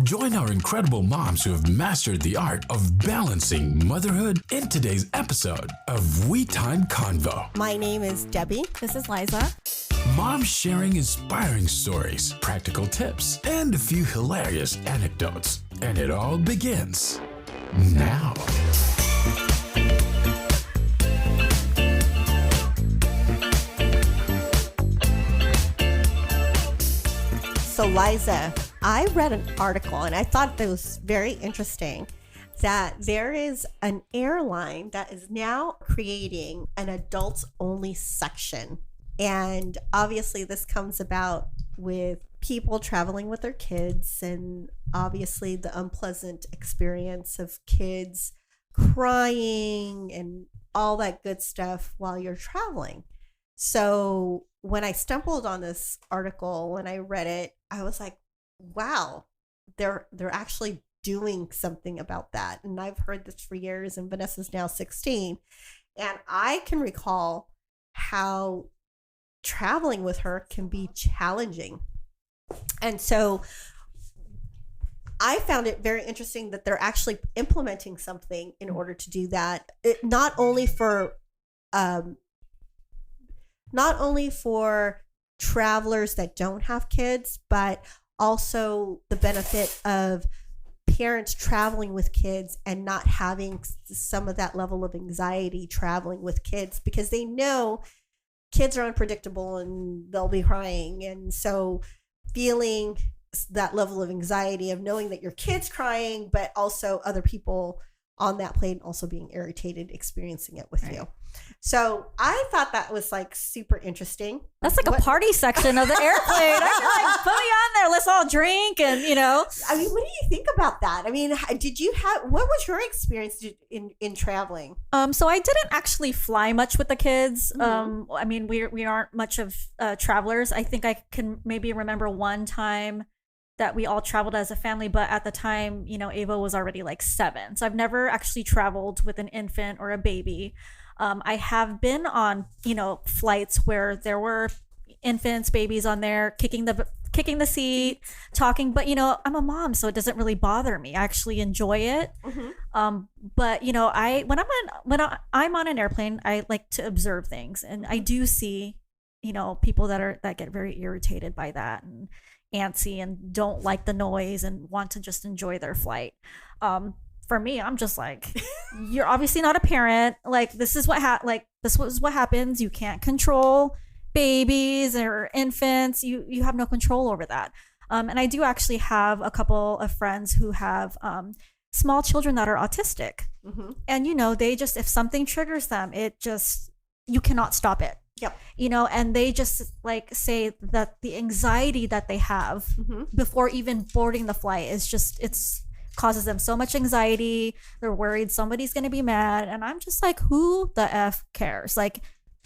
Join our incredible moms who have mastered the art of balancing motherhood in today's episode of We Time Convo. My name is Debbie. This is Liza. Moms sharing inspiring stories, practical tips, and a few hilarious anecdotes. And it all begins now. So Liza, I read an article and I thought that was very interesting that there is an airline that is now creating an adults only section. And obviously this comes about with people traveling with their kids and obviously the unpleasant experience of kids crying and all that good stuff while you're traveling. So when I stumbled on this article, when I read it, I was like, wow, they're actually doing something about that. And I've heard this for years, and Vanessa's now 16. And I can recall how traveling with her can be challenging. And so I found it very interesting that they're actually implementing something in order to do that. Not only for travelers that don't have kids, but also the benefit of parents traveling with kids and not having some of that level of anxiety traveling with kids, because they know kids are unpredictable and they'll be crying. And so feeling that level of anxiety of knowing that your kid's crying, but also other people on that plane also being irritated, experiencing it with you. So I thought that was like super interesting. That's like a party section of the airplane. I feel like, put me on there. Let's all drink and, I mean, what do you think about that? I mean, what was your experience in traveling? So I didn't actually fly much with the kids. Mm-hmm. I mean, we aren't much of travelers. I think I can maybe remember one time that we all traveled as a family, but at the time, Ava was already like 7. So I've never actually traveled with an infant or a baby. I have been on, flights where there were infants, babies on there, kicking the seat, talking, but I'm a mom, so it doesn't really bother me. I actually enjoy it. Mm-hmm. But when I'm on an airplane, I like to observe things, and I do see, people that get very irritated by that and antsy and don't like the noise and want to just enjoy their flight. For me, I'm just like, you're obviously not a parent. Like, this is what happens. You can't control babies or infants. You have no control over that. And I do actually have a couple of friends who have small children that are autistic. Mm-hmm. And they just, if something triggers them, you cannot stop it. Yep. And they just like say that the anxiety that they have mm-hmm. before even boarding the flight is just, it's causes them so much anxiety. They're worried somebody's going to be mad. And I'm just like, who the F cares? Like,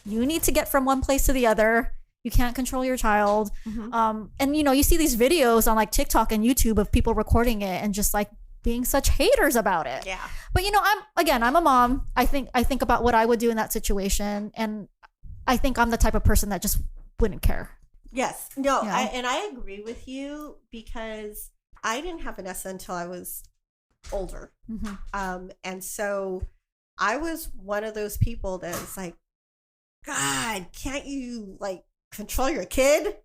you need to get from one place to the other. You can't control your child. Mm-hmm. And you see these videos on like TikTok and YouTube of people recording it and just like being such haters about it. Yeah. But I'm a mom. I think about what I would do in that situation, and I think I'm the type of person that just wouldn't care. Yes. No, I agree with you, because I didn't have Vanessa until I was older. Mm-hmm. And so I was one of those people that was like, God, can't you like control your kid?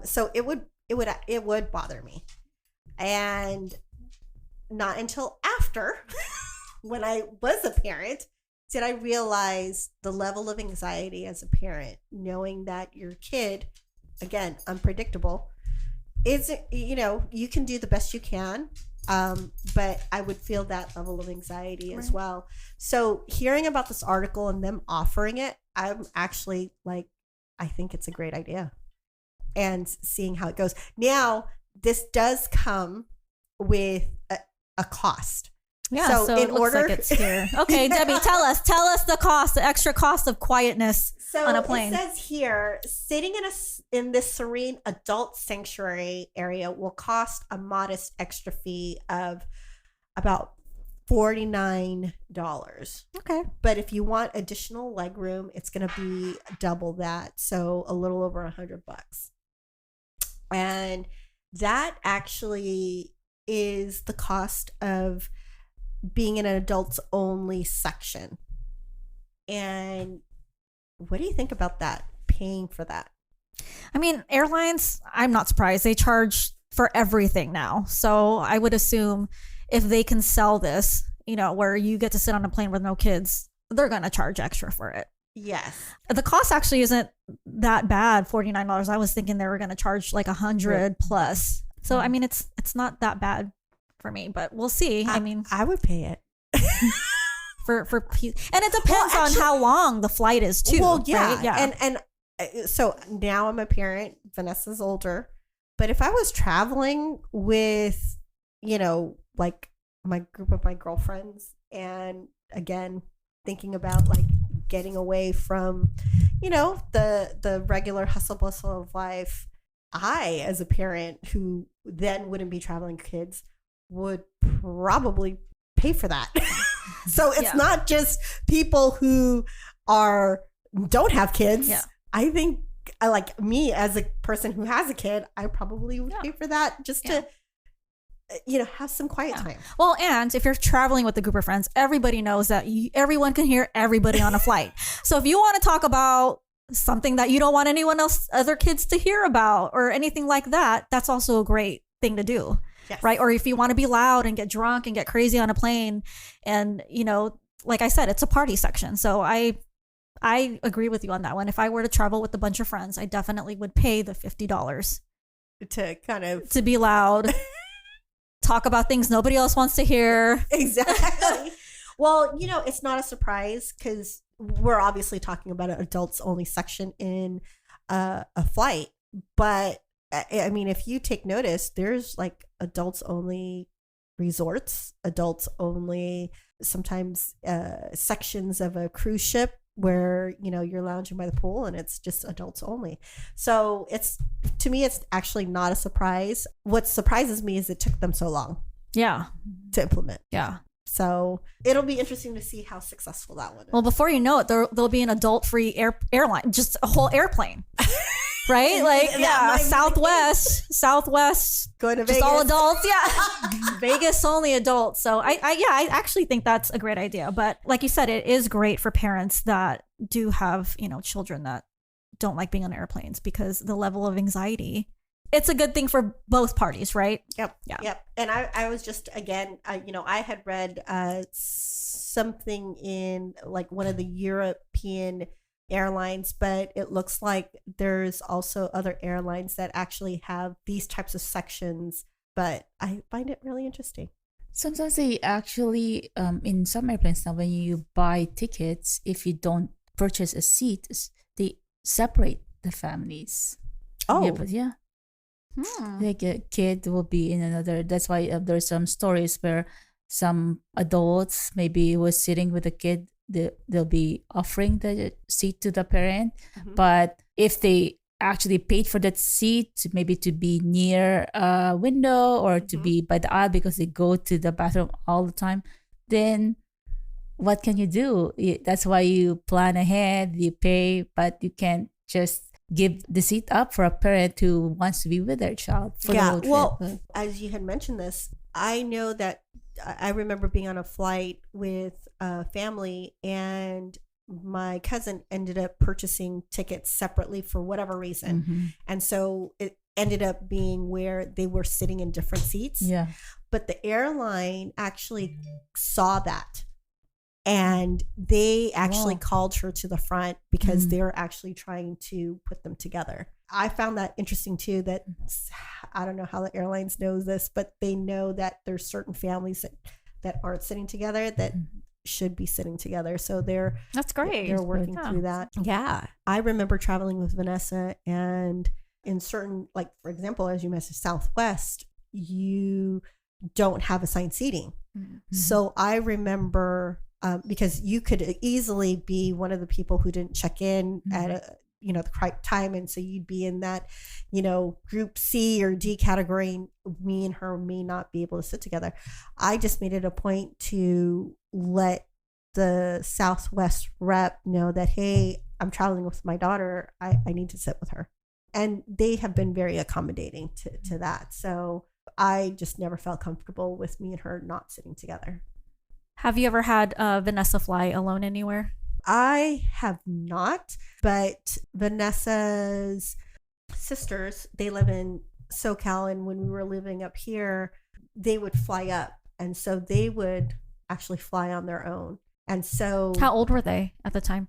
So it would bother me. And not until after when I was a parent did I realize the level of anxiety as a parent, knowing that your kid, again, unpredictable, you can do the best you can. But I would feel that level of anxiety as well. So hearing about this article and them offering it, I'm actually like, I think it's a great idea, and seeing how it goes. Now, this does come with a cost. Yeah, so in order, like it's here. Okay, Debbie, tell us the cost, the extra cost of quietness on a plane. It says here, sitting in this serene adult sanctuary area will cost a modest extra fee of about $49. Okay. But if you want additional legroom, it's going to be double that, so a little over $100. And that actually is the cost of being in an adults only section. And what do you think about that? Paying for that? I mean, airlines, I'm not surprised. They charge for everything now. So I would assume if they can sell this, you know, where you get to sit on a plane with no kids, they're going to charge extra for it. Yes. The cost actually isn't that bad, $49. I was thinking they were going to charge like $100 plus. So, I mean, it's not that bad for me, but we'll see. I mean, I would pay it. and it depends on how long the flight is too. Well, yeah. Right? Yeah. And so now I'm a parent. Vanessa's older. But if I was traveling with, you know, like my group of my girlfriends, and again, thinking about like getting away from, you know, the regular hustle bustle of life, I, as a parent who then wouldn't be traveling kids, would probably pay for that. So it's not just people who don't have kids. Yeah. I think, like me as a person who has a kid, I probably would pay for that just to, you know, have some quiet time. Well, and if you're traveling with a group of friends, everybody knows that everyone can hear everybody on a flight. So if you want to talk about something that you don't want other kids to hear about or anything like that, that's also a great thing to do. Yes. Right. Or if you want to be loud and get drunk and get crazy on a plane, and, you know, like I said, it's a party section. So I agree with you on that one. If I were to travel with a bunch of friends, I definitely would pay the $50 to be loud, talk about things nobody else wants to hear. Exactly. Well, you know, it's not a surprise because we're obviously talking about an adults only section in a flight. But I mean, if you take notice, there's like adults only resorts, adults only, sometimes sections of a cruise ship where, you know, you're lounging by the pool and it's just adults only. So to me, it's actually not a surprise. What surprises me is it took them so long to implement. Yeah. So it'll be interesting to see how successful that one is. Well, before you know it, there'll be an adult-free airline, just a whole airplane. Right? Like, Southwest, going to Vegas. Just all adults. Yeah. Vegas only adults. So I actually think that's a great idea. But like you said, it is great for parents that do have, you know, children that don't like being on airplanes because the level of anxiety, it's a good thing for both parties, right? Yep. Yeah. Yep. And I was just, again, I had read something in like one of the European airlines, but it looks like there's also other airlines that actually have these types of sections, but I find it really interesting. Sometimes they actually, in some airplanes now, when you buy tickets, if you don't purchase a seat, they separate the families. Oh. Yeah. Like a kid will be in another. That's why there's some stories where some adults maybe was sitting with a kid. They'll be offering the seat to the parent, but if they actually paid for that seat, maybe to be near a window or to be by the aisle because they go to the bathroom all the time, then what can you do? That's why you plan ahead, you pay, but you can't just give the seat up for a parent who wants to be with their child for the whole trip. Well, as you had mentioned this, I know that I remember being on a flight with a family, and my cousin ended up purchasing tickets separately for whatever reason. And so it ended up being where they were sitting in different seats. Yeah. But the airline actually saw that, and they actually called her to the front because they're actually trying to put them together. I found that interesting too, that I don't know how the airlines know this, but they know that there's certain families that aren't sitting together that should be sitting together. So that's great. They're working through that. Yeah. I remember traveling with Vanessa, and in certain, like, for example, as you mentioned, Southwest, you don't have assigned seating. So I remember, because you could easily be one of the people who didn't check in at the correct time, and so you'd be in that, group C or D category. Me and her may not be able to sit together. I just made it a point to let the Southwest rep know that, hey, I'm traveling with my daughter, I need to sit with her, and they have been very accommodating to that. So I just never felt comfortable with me and her not sitting together. Have you ever had Vanessa fly alone anywhere? I have not, but Vanessa's sisters, they live in SoCal, and when we were living up here, they would fly up, and so they would actually fly on their own. And so How old were they at the time?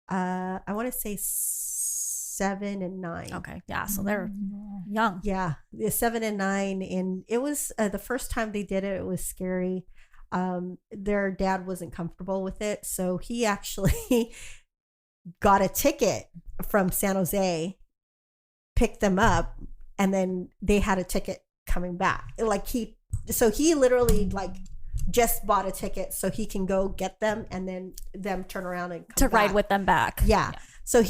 I want to say 7 and 9. Okay, yeah, so they're young. Yeah, 7 and 9, and it was the first time they did it. It was scary. Their dad wasn't comfortable with it, so he actually got a ticket from San Jose, picked them up, and then they had a ticket coming back. Like he literally like just bought a ticket so he can go get them and then them turn around and come To back. ride with them back. Yeah. So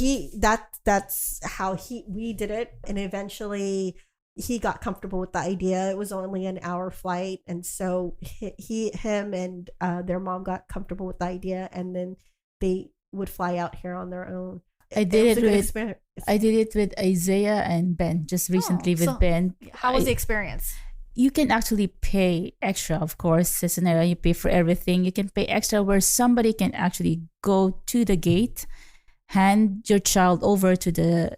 that's how we did it, and eventually he got comfortable with the idea. It was only an hour flight, and so him and their mom got comfortable with the idea, and then they would fly out here on their own. I did was it a good with experience. I did it with Isaiah and Ben just recently with so Ben. How was I- the experience? You can actually pay extra, of course. As an airline, you pay for everything. You can pay extra where somebody can actually go to the gate, hand your child over to the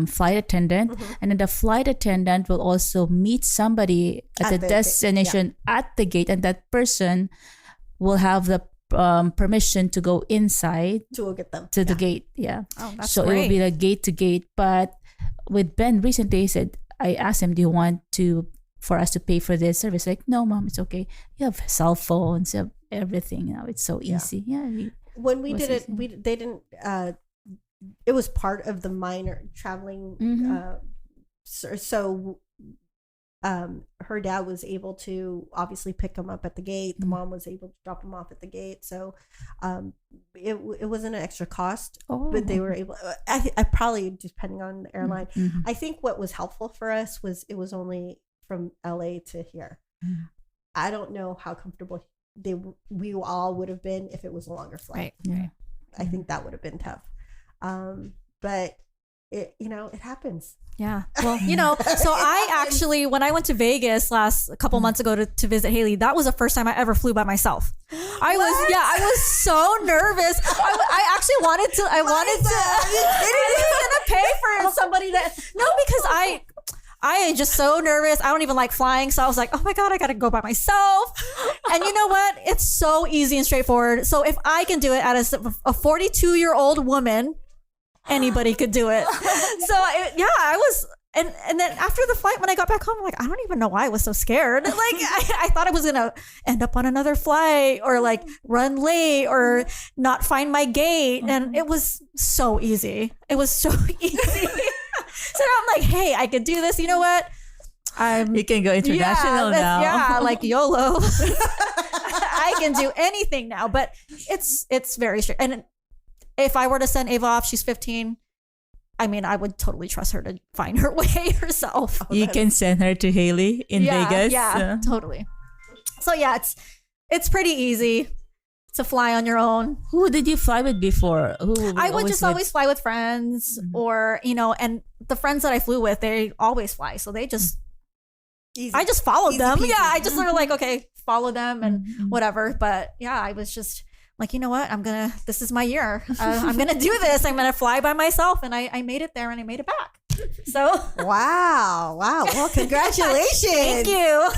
flight attendant, and then the flight attendant will also meet somebody at the the destination at the gate, and that person will have the permission to go inside to go get them to the gate. Yeah. Oh, that's So it will great. be like gate to gate. But with Ben recently, he said, I asked him, do you want for us to pay for this service? Like, no, mom, it's okay. You have cell phones, you have everything. It's so easy. Yeah. When we was did it, easy. they didn't. It was part of the minor traveling. So her dad was able to obviously pick him up at the gate. The mom was able to drop him off at the gate. So it wasn't an extra cost, but they were able. I probably, depending on the airline. I think what was helpful for us was it was only from LA to here. I don't know how comfortable we all would have been if it was a longer flight. Right. Yeah. I think that would have been tough. But it happens. Yeah. Well, so I actually, when I went to Vegas a couple months ago to visit Haley, that was the first time I ever flew by myself. I was so nervous. I actually wanted to, I was going to pay for somebody because I am just so nervous. I don't even like flying. So I was like, oh my God, I got to go by myself. And you know what? It's so easy and straightforward. So if I can do it as a 42-year-old woman, anybody could do it. So I was, and then after the flight, when I got back home, I'm like, I don't even know why I was so scared. Like I thought I was going to end up on another flight or like run late or not find my gate. And it was so easy. It was so easy. So I'm like, hey, I could do this. You know what? You can go international now. Yeah, like YOLO. I can do anything now, but it's very strict. And if I were to send Ava off, she's 15. I mean, I would totally trust her to find her way herself. You can send her to Haley in Vegas. Yeah, totally. So yeah, it's pretty easy to fly on your own. Who did you fly with before? I would just always fly with friends or, and the friends that I flew with, they always fly. So they just, Easy. I just followed them. Peasy. Yeah, I just sort of like, okay, follow them and whatever. But yeah, I was just like, you know what? This is my year. I'm going to do this. I'm going to fly by myself. And I made it there and I made it back. So. Wow. Well, congratulations. Thank you.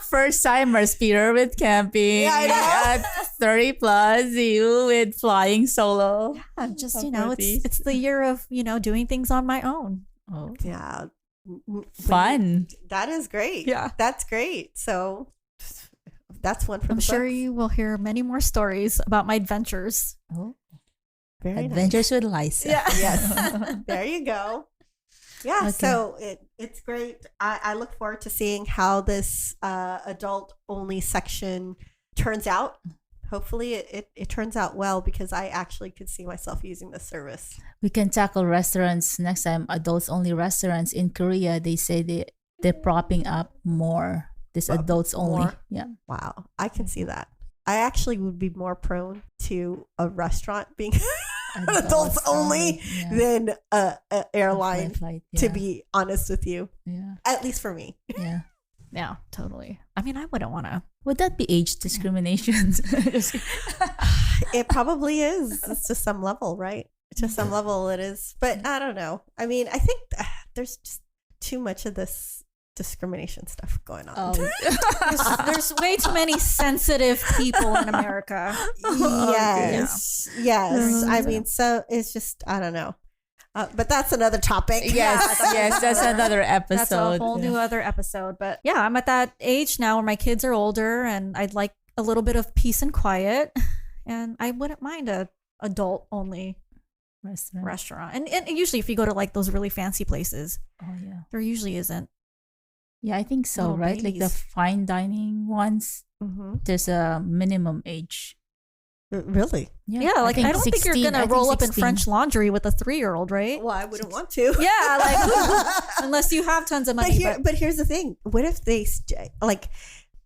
First timers, Peter with camping. Yeah, I know. At 30 plus, you with flying solo. I'm just, Of it's the year of, doing things on my own. Oh, Yeah. fun. That is great. Yeah. That's great. So that's one for I'm the sure books. you will hear many more stories about my adventures. Oh. Very nice. Adventures with Liza. Yeah. Yes. There you go. Yeah. Okay. So it's great. I look forward to seeing how this adult only section turns out. Hopefully it turns out well, because I actually could see myself using this service. We can tackle restaurants next time. Adults only restaurants in Korea. They say they're propping up more. This adults only. more? Yeah. Wow. I can see that. I actually would be more prone to a restaurant being adults only, yeah. than a airline. Flight, To yeah. be honest with you, Yeah. at least for me. Yeah. Yeah, totally. I mean, I wouldn't want to. Would that be age discrimination? It probably is. It's to some level, right? To some level, it is. But I don't know. I mean, I think there's just too much of this discrimination stuff going on. There's way too many sensitive people in America. Yes. Yes. I mean, so it's just, I don't know. But that's another topic. Yes, that's another episode. That's a whole new other episode. But yeah, I'm at that age now where my kids are older and I'd like a little bit of peace and quiet. And I wouldn't mind a adult only restaurant. And usually if you go to like those really fancy places, there usually isn't. Yeah, I think so, Little right? Like the babies. fine dining ones, there's a minimum age. Really? Yeah, like I don't think you're 16, gonna roll up in 16. French laundry with a 3-year-old, right? Well, I wouldn't want to. Yeah, like unless you have tons of money. But here's the thing. What if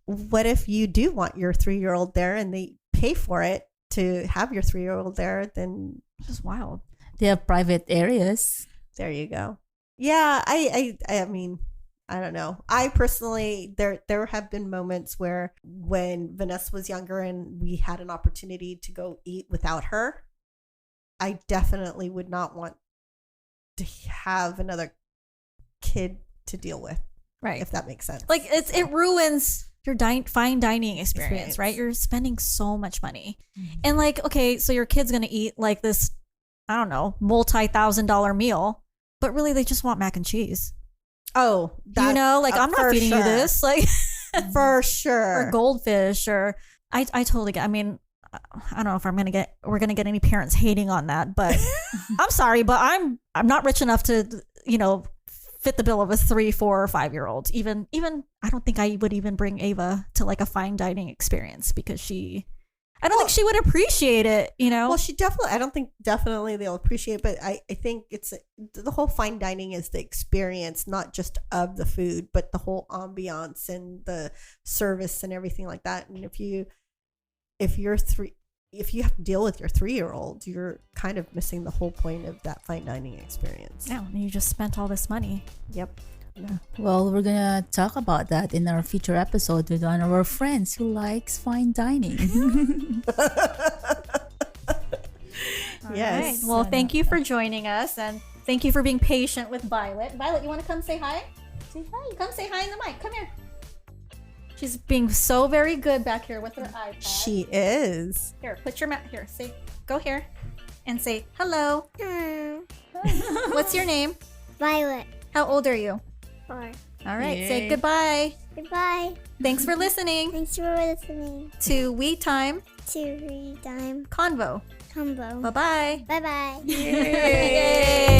what if you do want your 3-year-old there and they pay for it to have your 3-year-old there? Then It's just wild. They have private areas. there you go. Yeah, I mean, I don't know. I personally, there have been moments where when Vanessa was younger and we had an opportunity to go eat without her, I definitely would not want to have another kid to deal with, Right. if that makes sense. Like it ruins your fine dining experience, Experience. right? You're spending so much money. And like, okay, so your kid's going to eat like this, I don't know, multi-$1,000 meal, but really they just want mac and cheese. Oh, You know, like I'm not for feeding you sure. this. Like For sure. or goldfish or I totally get. I mean, I don't know if we're gonna get any parents hating on that, but I'm sorry, but I'm not rich enough to fit the bill of a 3, 4, or 5-year-old. Even I don't think I would even bring Ava to like a fine dining experience because I don't think she would appreciate it. Well, I don't think definitely they'll appreciate it, but I think it's the whole fine dining is the experience, not just of the food, but the whole ambiance and the service and everything like that. And if you have to deal with your 3-year-old, you're kind of missing the whole point of that fine dining experience. Yeah, and you just spent all this money. Yep. Well, we're gonna talk about that in our future episode with one of our friends who likes fine dining. Yes. Right. Well, thank you for joining us and thank you for being patient with Violet. Violet, you want to come say hi? Say hi. Come say hi in the mic. Come here. She's being so very good back here with her iPad. She is. Here, put your mouth here. Go here and say hello. What's your name? Violet. How old are you? 4. All right. Yay. Say goodbye. Goodbye. Thanks for listening Thanks for listening to We Time to Read Time Convo. Combo. Bye-bye. Bye bye. Yay.